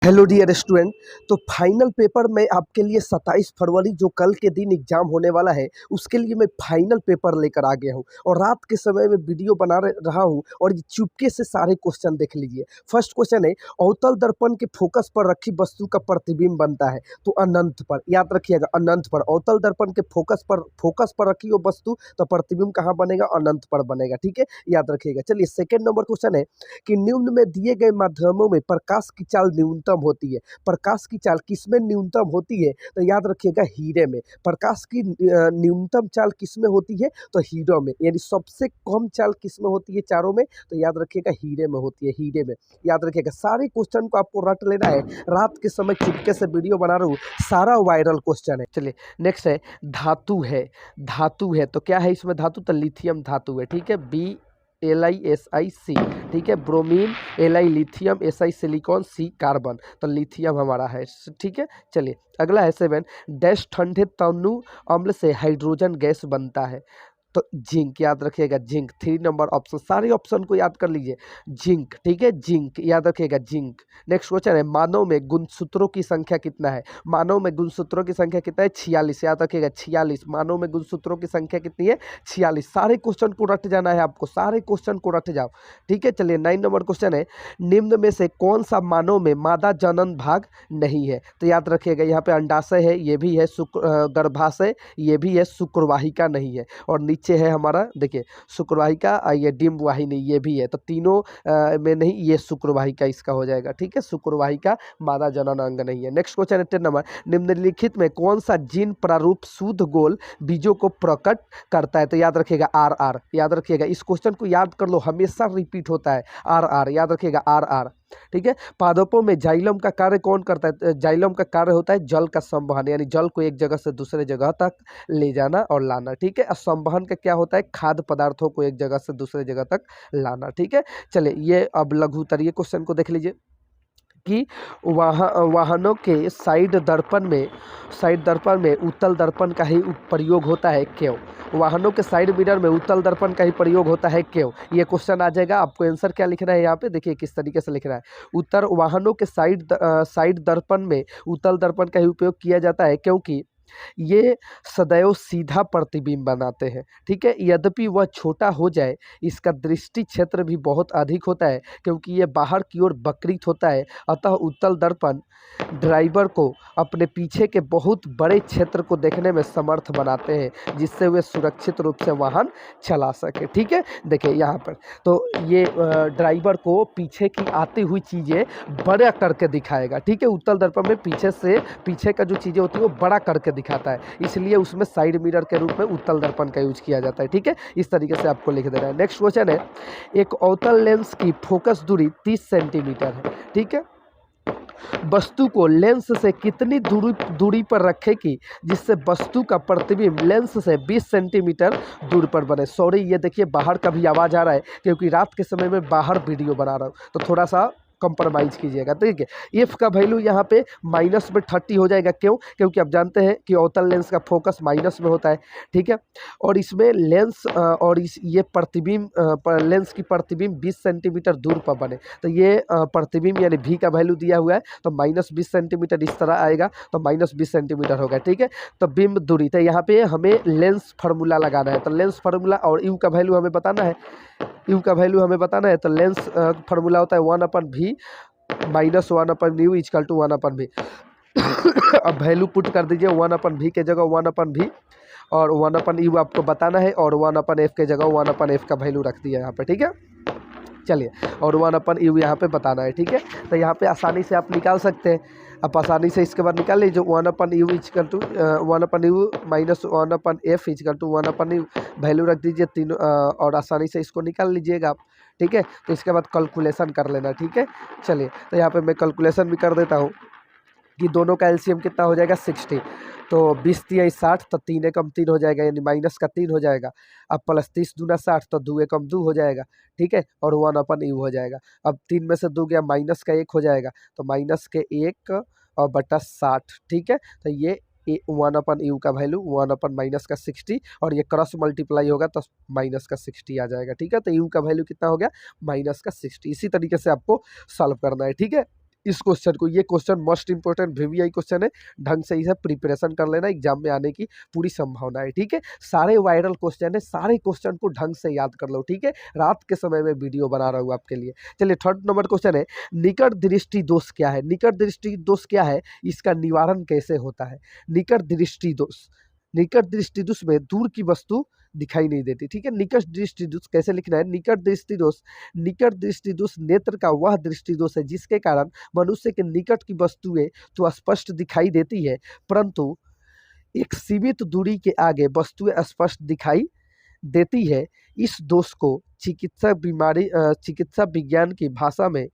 Hello dear student. तो final paper में आपके लिए 27 फरवरी जो कल के दिन एग्जाम होने वाला है उसके लिए मैं फाइनल पेपर लेकर आ गया हूँ और रात के समय में वीडियो बना रहा हूँ और ये चुपके से सारे क्वेश्चन देख लीजिए। फर्स्ट क्वेश्चन है, अवतल दर्पण के फोकस पर रखी वस्तु का प्रतिबिंब बनता है तो अनंत पर। याद रखिएगा, अनंत पर। अवतल दर्पण के फोकस पर रखी वो वस्तु तो प्रतिबिंब कहाँ बनेगा? अनंत पर बनेगा। ठीक है, याद रखिएगा। चलिए सेकेंड नंबर क्वेश्चन है कि निम्न में दिए गए माध्यमों में प्रकाश की चाल न्यूनतम होती है। प्रकाश की चाल किसमें न्यूनतम होती है? तो याद रखिएगा, हीरे में। प्रकाश की न्यूनतम चाल किसमें होती है? तो हीरो में। यानी सबसे कम चाल किसमें होती है चारों में? तो याद रखिएगा, हीरे में होती है, हीरे में। याद रखिएगा, सारे क्वेश्चन को आपको रट लेना है। रात के समय चुपके से वीडियो बना रहा हूँ, सारा वायरल क्वेश्चन है। चलिए नेक्स्ट है, धातु है। धातु है तो क्या है इसमें? धातु तो लिथियम धातु है। ठीक है, BLISIC। ठीक है, bromine, Li lithium, Si silicon, C carbon. तो लिथियम हमारा है। ठीक है, चलिए अगला है 7, डैश ठंडे तनु अम्ल से हाइड्रोजन गैस बनता है तो जिंक। याद रखिएगा, जिंक। 3 नंबर ऑप्शन, सारे ऑप्शन को याद कर लीजिए। जिंक। ठीक है, जिंक, याद रखिएगा, जिंक। नेक्स्ट क्वेश्चन है, मानव में गुणसूत्रों की संख्या कितना है? मानव में गुणसूत्रों की संख्या कितना है? 46। याद रखिएगा, 46। मानव में गुणसूत्रों की संख्या कितनी है? 46। सारे क्वेश्चन को रट जाना है आपको, सारे क्वेश्चन को रट जाओ। ठीक है, चलिए 9 नंबर क्वेश्चन है, निम्न में से कौन सा मानव में मादा जनन भाग नहीं है? तो याद रखिएगा, यहाँ पे अंडाशय है, ये भी है, गर्भाशय ये भी है, शुक्रवाहिका नहीं है। और नीचे है हमारा, देखिए, शुक्रवाहिका, ये डिम्ब वाहिनी ये भी है। तो तीनों में नहीं, ये शुक्रवाहिका इसका हो जाएगा। ठीक है, शुक्रवाहिका मादा जनन अंग नहीं है। नेक्स्ट क्वेश्चन है 10 नंबर, निम्नलिखित में कौन सा जीन प्रारूप शुद्ध गोल बीजों को प्रकट करता है? तो याद रखिएगा, RR। याद रखिएगा, इस क्वेश्चन को याद कर लो, हमेशा रिपीट होता है, RR। याद रखिएगा, RR। ठीक है, पादपों में जाइलम का कार्य कौन करता है? जाइलम का कार्य होता है जल का संवहन, यानी जल को एक जगह से दूसरे जगह तक ले जाना और लाना। ठीक है, और संवहन का क्या होता है? खाद्य पदार्थों को एक जगह से दूसरे जगह तक लाना। ठीक है, चलिए ये अब लघु उत्तरीय क्वेश्चन को देख लीजिए कि वाहनों के साइड दर्पण में उत्तल दर्पण का ही प्रयोग होता है, क्यों? वाहनों के साइड मिरर में उत्तल दर्पण का ही प्रयोग होता है, क्यों? ये क्वेश्चन आ जाएगा। आपको आंसर क्या लिखना है यहाँ पे? देखिए किस तरीके से लिखना है। उत्तर, वाहनों के साइड दर्पण में उत्तल दर्पण का ही उपयोग किया जाता है क्योंकि ये सदैव सीधा प्रतिबिंब बनाते हैं। ठीक है, यद्यपि वह छोटा हो जाए, इसका दृष्टि क्षेत्र भी बहुत अधिक होता है क्योंकि ये बाहर की ओर वक्रित होता है। अतः उत्तल दर्पण ड्राइवर को अपने पीछे के बहुत बड़े क्षेत्र को देखने में समर्थ बनाते हैं जिससे वे सुरक्षित रूप से वाहन चला सके। ठीक है, देखिए यहाँ पर तो ये ड्राइवर को पीछे की आती हुई चीज़ें बड़ा करके दिखाएगा। ठीक है, उत्तल दर्पण में पीछे का जो चीज़ें होती है वो बड़ा करके दिखाता है, इसलिए उसमें साइड मिरर के रूप में उत्तल दर्पण का यूज किया जाता है। ठीक है, इस तरीके से आपको लिख देना है। नेक्स्ट क्वेश्चन है, एक अवतल लेंस की फोकस दूरी 30 सेंटीमीटर है। ठीक है, वस्तु को लेंस से कितनी दूरी पर रखें कि जिससे वस्तु का प्रतिबिंब लेंस से 20 सेंटीमीटर दूर पर बने। सॉरी, ये देखिए बाहर का भी आवाज़ आ रहा है क्योंकि रात के समय में बाहर वीडियो बना रहा हूँ, तो थोड़ा सा कंप्रोमाइज़ कीजिएगा। ठीक है, एफ का वैल्यू यहाँ पे माइनस में 30 हो जाएगा, क्यों? क्योंकि आप जानते हैं कि अवतल लेंस का फोकस माइनस में होता है। ठीक है, और इसमें लेंस और ये प्रतिबिंब लेंस की प्रतिबिंब 20 सेंटीमीटर दूर पर बने, तो ये प्रतिबिंब यानी भी का वैल्यू दिया हुआ है तो -20 सेंटीमीटर इस तरह आएगा, तो -20 सेंटीमीटर होगा। ठीक है, तो बिंब दूरी, तो यहाँ पे हमें लेंस फार्मूला लगाना है, तो लेंस फार्मूला और यू का वैल्यू हमें बताना है। यू का वैल्यू हमें बताना है तो लेंस फार्मूला होता है 1/v - 1/u equal to 1/v। अब वैल्यू पुट कर दीजिए, 1/v के जगह 1/v और 1/u आपको बताना है और 1/f के जगह 1/f का वैल्यू रख दिया यहाँ पे। ठीक है, चलिए, और 1/u यहाँ पे बताना है। ठीक है, तो यहाँ पे आसानी से आप निकाल सकते हैं। आप आसानी से इसके बाद निकाल लीजिए, 1/u equal to 1/u minus 1/f equal to 1/u value रख दीजिए तीनों, और आसानी से इसको निकाल लीजिएगा आप। ठीक है, तो इसके बाद कैलकुलेशन कर लेना। ठीक है, चलिए, तो यहाँ पे मैं कैलकुलेशन भी कर देता हूँ कि दोनों का एलसीएम कितना हो जाएगा 60, तो 20 तिया 60, तो 3 एकम 3 हो जाएगा, यानी माइनस का 3 हो जाएगा। अब प्लस 30 दूना 60, तो 2 एकम 2 हो जाएगा। ठीक है, और 1/u हो जाएगा। अब 3 में से 2 गया, माइनस का 1 हो जाएगा, तो माइनस के 1 और बटा 60। ठीक है, तो ये 1/u का वैल्यू 1/ माइनस का 60 और ये क्रॉस मल्टीप्लाई होगा तो माइनस का 60 आ जाएगा। ठीक है, तो u का वैल्यू कितना हो गया? -60। इसी तरीके से आपको सॉल्व करना है। ठीक है, इस क्वेश्चन को, ये question most important VVI question है, ढंग से इसे प्रिपरेशन कर लेना, एग्जाम में आने की पूरी संभावना है। ठीक है, सारे वायरल क्वेश्चन है, सारे क्वेश्चन को ढंग से याद कर लो। ठीक है, रात के समय में वीडियो बना रहा हूँ आपके लिए। चलिए थर्ड नंबर क्वेश्चन है, निकट दृष्टि दोष क्या है? निकट दृष्टि दोष क्या है, इसका निवारण कैसे होता है? निकट दृष्टि दोष, निकट दृष्टि दोष में दूर की वस्तु दिखाई नहीं देती। ठीक है, निकट दृष्टि दोष कैसे लिखना है? निकट दृष्टि दोष, निकट दृष्टि दोष नेत्र का वह दृष्टि दोष है जिसके कारण मनुष्य के निकट की वस्तुएं तो स्पष्ट दिखाई देती है, परंतु एक सीमित दूरी के आगे वस्तुएं स्पष्ट दिखाई देती है। इस दोष को चिकित्सा विज्ञान की भाषा में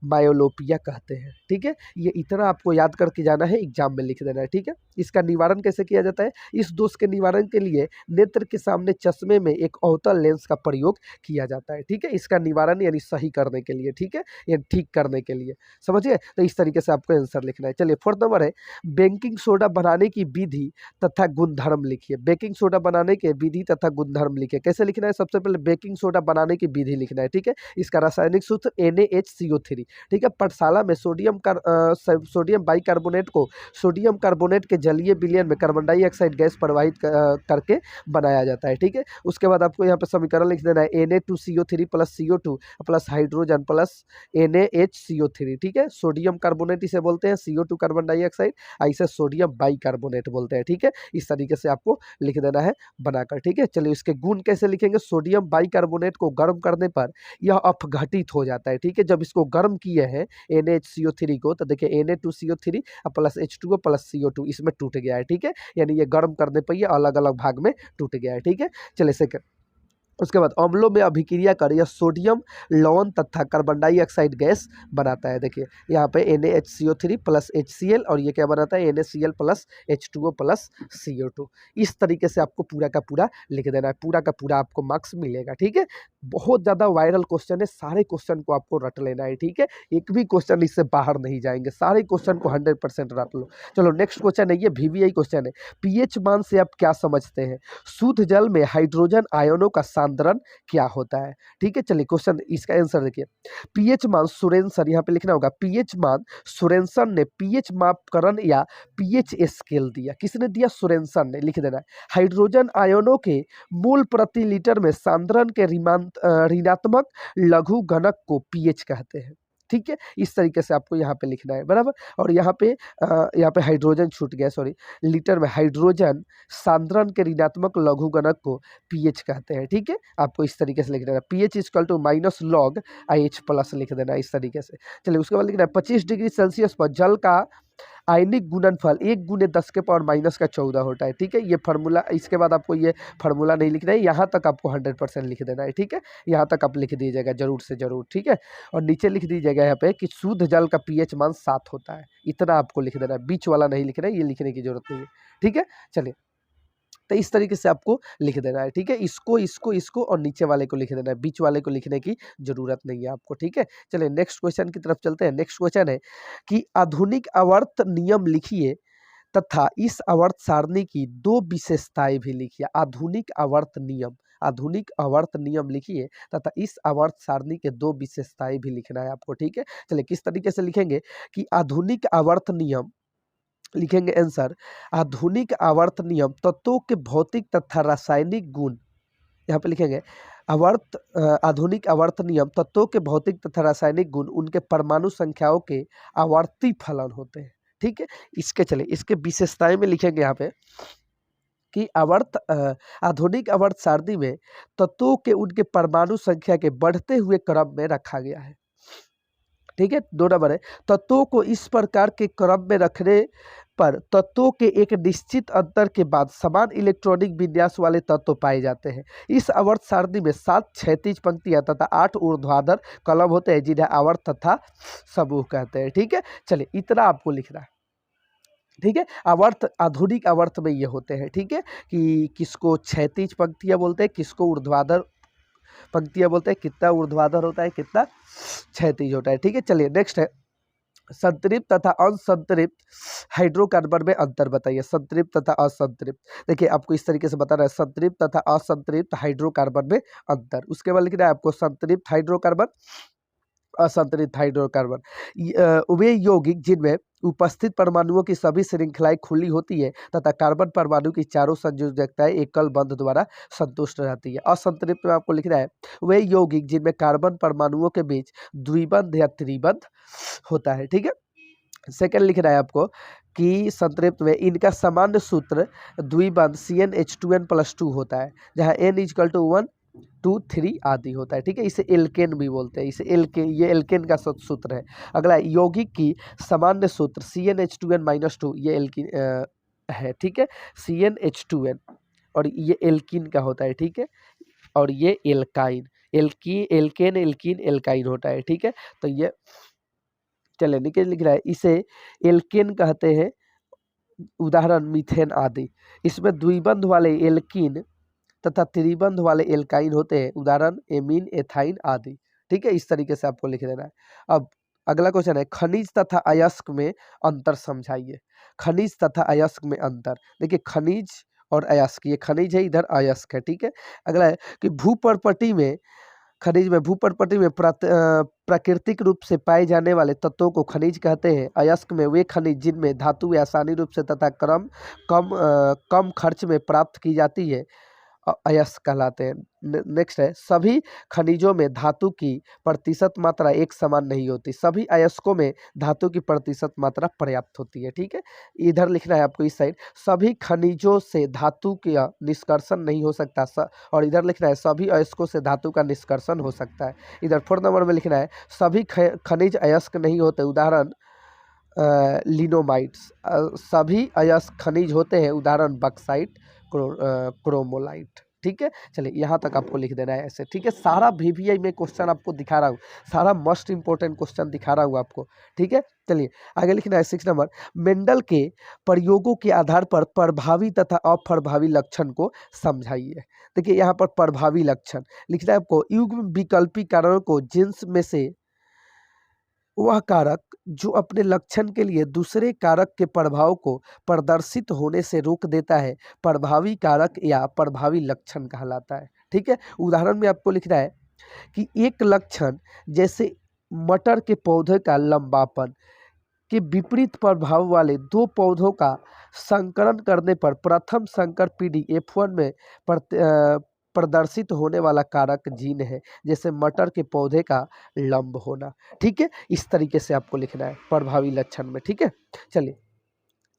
मायोलोपिया कहते हैं। ठीक है, ये इतना आपको याद करके जाना है, एग्जाम में लिख देना है। ठीक है, इसका निवारण कैसे किया जाता है? इस दोष के निवारण के लिए नेत्र के सामने चश्मे में एक अवतल लेंस का प्रयोग किया जाता है। ठीक है, इसका निवारण यानी सही करने के लिए, ठीक है, या ठीक करने के लिए, समझिए। तो इस तरीके से आपको आंसर लिखना है। चलिए फोर्थ नंबर है, बेकिंग सोडा बनाने की विधि तथा गुणधर्म लिखिए। बेकिंग सोडा बनाने के विधि तथा गुणधर्म लिखिए। कैसे लिखना है? सबसे पहले बेकिंग सोडा बनाने की विधि लिखना है। ठीक है, इसका रासायनिक सूत्र NaHCO3। ठीक है, पाठशाला में सोडियम बाइकार्बोनेट को सोडियम कार्बोनेट के जलीय विलयन में कार्बन डाइऑक्साइड गैस प्रवाहित करके बनाया जाता है। ठीक है, उसके बाद आपको यहाँ पे समीकरण लिख देना है Na2CO3 plus CO2 plus hydrogen plus NaHCO3। ठीक है, सोडियम कार्बोनेट इसे बोलते हैं, CO2 कार्बन डाइऑक्साइड, ऐसे सोडियम बाइकार्बोनेट बोलते हैं। ठीक है, इस तरीके से आपको लिख देना है बनाकर। ठीक है, चलिए इसके गुण कैसे लिखेंगे? सोडियम बाइकार्बोनेट को गर्म करने पर यह अपघटित हो जाता है। ठीक है, जब इसको गर्म किए हैं NaHCO3 को, तो देखिए Na2CO3 plus H2O plus CO2 इसमें टूट गया है। ठीक है, यानी ये गर्म करने पर ये अलग अलग भाग में टूट गया है। ठीक है, चलिए सेकंड, उसके बाद अम्लों में अभिक्रिया कर यह सोडियम लवण तथा कार्बन डाइऑक्साइड गैस बनाता है। देखिए यहाँ पे NaHCO3 प्लस HCl और ये क्या बनाता है? NaCl plus H2O plus CO2। इस तरीके से आपको पूरा का पूरा लिख देना है, पूरा का पूरा आपको मार्क्स मिलेगा। ठीक है, बहुत ज़्यादा वायरल क्वेश्चन है, सारे क्वेश्चन को आपको रट लेना है। ठीक है, एक भी क्वेश्चन इससे बाहर नहीं जाएंगे, सारे क्वेश्चन को 100% रट लो। चलो नेक्स्ट क्वेश्चन है, ये VVI क्वेश्चन है। पीएच मान से आप क्या समझते हैं? शुद्ध जल में हाइड्रोजन आयनों का सांद्रण क्या होता है? ठीक है, चलिए क्वेश्चन इसका आंसर देखिए। पीएच मान सुरेंसर, यहाँ पे लिखना होगा पीएच मान सुरेंसर ने पीएच मापकरण या पीएच स्केल दिया। किसने दिया? सुरेंसर ने, लिख देना है। हाइड्रोजन आयनों के मोल प्रति लीटर में सांद्रण के ऋणात्मक लघु गणक को पीएच कहते हैं। ठीक है, इस तरीके से आपको यहाँ पे लिखना है, बराबर। और यहाँ पे हाइड्रोजन छूट गया, सॉरी, लीटर में हाइड्रोजन सांद्रण के ऋणात्मक लघु गणक को पीएच कहते हैं। ठीक है, आपको इस तरीके से लिख देना, pH equal to minus log IH plus लिख देना इस तरीके से। चलिए उसके बाद लिखना है 25 डिग्री सेल्सियस पर जल का आयनिक गुणनफल 1 गुने 10 के पावर माइनस का 14 होता है। ठीक है, ये फार्मूला, इसके बाद आपको ये फार्मूला नहीं लिखना है, यहाँ तक आपको 100% लिख देना है। ठीक है, यहाँ तक आप लिख दीजिएगा जरूर से जरूर। ठीक है, और नीचे लिख दीजिएगा यहाँ पे कि शुद्ध जल का pH मान 7 होता है, इतना आपको लिख देना है, बीच वाला नहीं लिखना है, ये लिखने की जरूरत नहीं है। ठीक है, चलिए तो इस तरीके से आपको लिख देना है। ठीक है, इसको इसको इसको और नीचे वाले को लिख देना है, बीच वाले को लिखने की जरूरत नहीं है आपको। ठीक है, चलिए नेक्स्ट क्वेश्चन की तरफ चलते हैं। नेक्स्ट क्वेश्चन है कि आधुनिक आवर्त नियम लिखिए तथा इस आवर्त सारणी की 2 विशेषताएं भी लिखिए। आधुनिक आवर्त नियम, आधुनिक आवर्त नियम लिखिए तथा इस आवर्त सारणी के 2 विशेषताएं भी लिखना है आपको। ठीक है, चलिए किस तरीके से लिखेंगे कि आधुनिक आवर्त नियम, लिखेंगे आंसर, आधुनिक आवर्त नियम तत्वों के भौतिक तथा रासायनिक गुण, यहाँ पे लिखेंगे आधुनिक आवर्त नियम तत्वों के भौतिक तथा रासायनिक गुण उनके परमाणु संख्याओं के आवर्ती फलन होते हैं। ठीक है, इसके विशेषताएं में लिखेंगे यहाँ पे कि आधुनिक आवर्त सारणी में तत्वों के उनके परमाणु संख्या के बढ़ते हुए क्रम में रखा गया है। ठीक है, 2 नंबर है, तत्वों को इस प्रकार के क्रम में रखने पर तत्वों के एक निश्चित अंतर के बाद समान इलेक्ट्रॉनिक विन्यास वाले तत्व पाए जाते हैं। इस आवर्त सारणी में 7 क्षैतिज पंक्तियां तथा 8 ऊर्ध्वाधर कलम होते हैं जिन्हें आवर्त तथा समूह कहते हैं। ठीक है, चलिए इतना आपको लिखना है। ठीक है, आवर्त, आधुनिक आवर्त में ये होते हैं। ठीक है, कि किसको क्षैतिज पंक्तियां बोलते हैं, किसको ऊर्ध्वाधर पंक्तियां बोलते हैं, कितना ऊर्ध्वाधर होता है, कितना क्षैतिज होता है। ठीक है, चलिए नेक्स्ट है, संतृप्त तथा असंतृप्त हाइड्रोकार्बन में अंतर बताइए। संतृप्त तथा असंतृप्त, देखिए आपको इस तरीके से बताना है, संतृप्त तथा असंतृप्त हाइड्रोकार्बन में अंतर। उसके बाद लिखना है आपको संतृप्त हाइड्रोकार्बन असंतुलित हाइड्रोकार्बन। वे यौगिक जिनमें उपस्थित परमाणुओं की सभी श्रृंखलाएं खुली होती है तथा कार्बन परमाणु की चारों संयोजकताएं एकल बंध द्वारा संतुष्ट रहती है। असंतुलित में आपको लिखना है वे यौगिक जिनमें कार्बन परमाणुओं के बीच द्विबंध या त्रिबंध होता है। ठीक है, सेकंड लिखना है आपको कि संतृप्त में इनका सामान्य सूत्र द्विबंध CnH2n+2 होता है, जहाँ n = 1 2 3 आदि होता है। ठीक है, इसे एल्केन भी बोलते हैं, इसे एल्केन, ये एल्केन का सूत्र है। अगला यौगिक की सामान्य सूत्र CnH2n-2, ये एल्किन है। ठीक है, CnH2n, और ये एल्किन का होता है। ठीक है, और ये एल्काइन, एल्केन एल्किन एल्काइन होता है। ठीक है, तो ये चले नीचे लिख रहा है, इसे एल्केन कहते हैं, उदाहरण मीथेन आदि। इसमें द्विबंध वाले एल्कीन तथा त्रिबंध वाले एल्काइन होते हैं, उदाहरण एमीन एथाइन आदि। ठीक है, इस तरीके से आपको लिख देना है। अब अगला क्वेश्चन है खनिज तथा अयस्क में अंतर समझाइए। खनिज तथा अयस्क में अंतर, देखिए खनिज और अयस्क, ये खनिज है, इधर अयस्क है। ठीक है, अगला है कि भूपर्पटी में, खनिज में भूपर्पटी में प्राकृतिक रूप से पाए जाने वाले तत्वों को खनिज कहते हैं। अयस्क में वे खनिज जिनमें धातु आसानी रूप से तथा कम खर्च में प्राप्त की जाती है, अयस्क कहलाते हैं। नेक्स्ट है सभी खनिजों में धातु की प्रतिशत मात्रा एक समान नहीं होती, सभी अयस्कों में धातु की प्रतिशत मात्रा पर्याप्त होती है। ठीक है, इधर लिखना है आपको इस साइड, सभी खनिजों से धातु का निष्कर्षण नहीं हो सकता, और इधर लिखना है सभी अयस्कों से धातु का निष्कर्षण हो सकता है। इधर 4 नंबर में लिखना है सभी खनिज अयस्क नहीं होते, उदाहरण लिनोमाइट्स। सभी अयस्क खनिज होते हैं, उदाहरण बक्साइट, क्रोमोलाइट। ठीक है, चलिए यहाँ तक आपको लिख देना है ऐसे। ठीक है, सारा VVI में क्वेश्चन आपको दिखा रहा हूँ, सारा मस्ट इंपॉर्टेंट क्वेश्चन दिखा रहा हूँ आपको। ठीक है, चलिए आगे लिखना है 6 नंबर, मेंडल के प्रयोगों के आधार पर प्रभावी तथा अप्रभावी लक्षण को समझाइए। देखिए यहाँ पर प्रभावी लक्षण लिखना है आपको, युग्म विकल्पी कारणों को जीन्स में से वह कारक जो अपने लक्षण के लिए दूसरे कारक के प्रभाव को प्रदर्शित होने से रोक देता है, प्रभावी कारक या प्रभावी लक्षण कहलाता है। ठीक है, उदाहरण में आपको लिखना है कि एक लक्षण जैसे मटर के पौधे का लंबापन के विपरीत प्रभाव वाले दो पौधों का संकरण करने पर प्रथम संकर पीढ़ी F1 में प्रदर्शित होने वाला कारक जीन है, जैसे मटर के पौधे का लंब होना। ठीक है, इस तरीके से आपको लिखना है प्रभावी लक्षण में। ठीक है, चलिए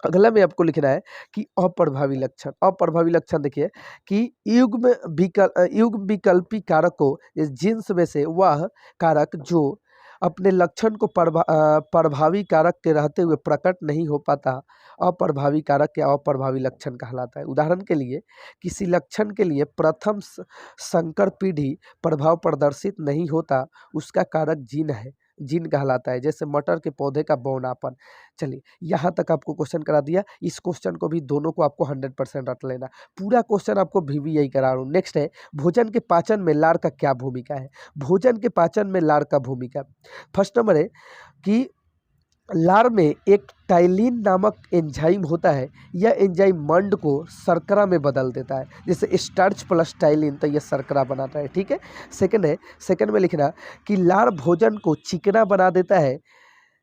अगला में आपको लिखना है कि अप्रभावी लक्षण। अप्रभावी लक्षण देखिए कि युग्म विकल्पी कारकों इस जीन्स में से वह कारक जो अपने लक्षण को प्रभावी कारक के रहते हुए प्रकट नहीं हो पाता, अप्रभावी कारक या अप्रभावी लक्षण कहलाता है। उदाहरण के लिए किसी लक्षण के लिए प्रथम संकर पीढ़ी प्रभाव प्रदर्शित नहीं होता, उसका कारक जीन कहलाता है, जैसे मटर के पौधे का बौनापन। चलिए यहाँ तक आपको क्वेश्चन करा दिया, इस क्वेश्चन को भी दोनों को आपको 100% रट लेना, पूरा क्वेश्चन आपको VVI करा रहा हूँ। नेक्स्ट है भोजन के पाचन में लार का क्या भूमिका है। भोजन के पाचन में लार का भूमिका, फर्स्ट नंबर है कि लार में एक टाइलिन नामक एंजाइम होता है, यह एंजाइम मंड को शर्करा में बदल देता है, जैसे स्टार्च प्लस टाइलिन, तो यह शर्करा बनाता है। ठीक है, सेकंड में लिखना कि लार भोजन को चिकना बना देता है,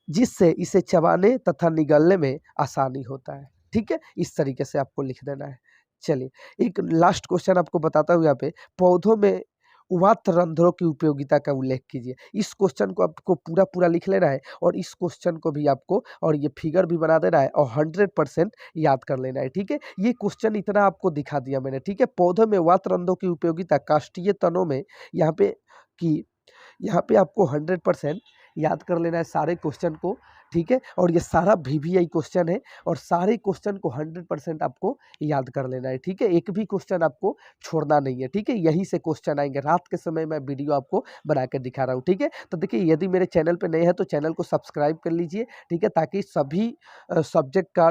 जिससे इसे चबाने तथा निगलने में आसानी होता है। ठीक है, इस तरीके से आपको लिख देना है। चलिए एक लास्ट क्वेश्चन आपको बताता हूँ, यहाँ पे पौधों में उवात्त रंध्रों की उपयोगिता का उल्लेख कीजिए। इस क्वेश्चन को आपको पूरा लिख लेना है, और इस क्वेश्चन को भी आपको, और ये फिगर भी बना देना है, और 100% याद कर लेना है। ठीक है, ये क्वेश्चन इतना आपको दिखा दिया मैंने। ठीक है, पौधों में उवात्त रंध्रों की उपयोगिता काष्ठीय तनों में, यहाँ पे आपको 100% याद कर लेना है सारे क्वेश्चन को। ठीक है, और ये सारा VVI क्वेश्चन है, और सारे क्वेश्चन को 100% आपको याद कर लेना है। ठीक है, एक भी क्वेश्चन आपको छोड़ना नहीं है। ठीक है, यहीं से क्वेश्चन आएंगे, रात के समय मैं वीडियो आपको बना के दिखा रहा हूँ। ठीक है, तो देखिए यदि मेरे चैनल पे नए हैं तो चैनल को सब्सक्राइब कर लीजिए। ठीक है, ताकि सभी सब्जेक्ट का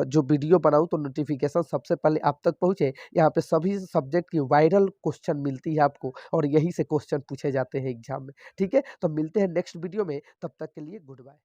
जो वीडियो बनाऊँ तो नोटिफिकेशन सबसे पहले आप तक पहुँचे। यहाँ पे सभी सब्जेक्ट की वायरल क्वेश्चन मिलती है आपको, और यहीं से क्वेश्चन पूछे जाते हैं एग्जाम में। ठीक है, तो मिलते हैं नेक्स्ट वीडियो में, तब तक के लिए गुड बाय।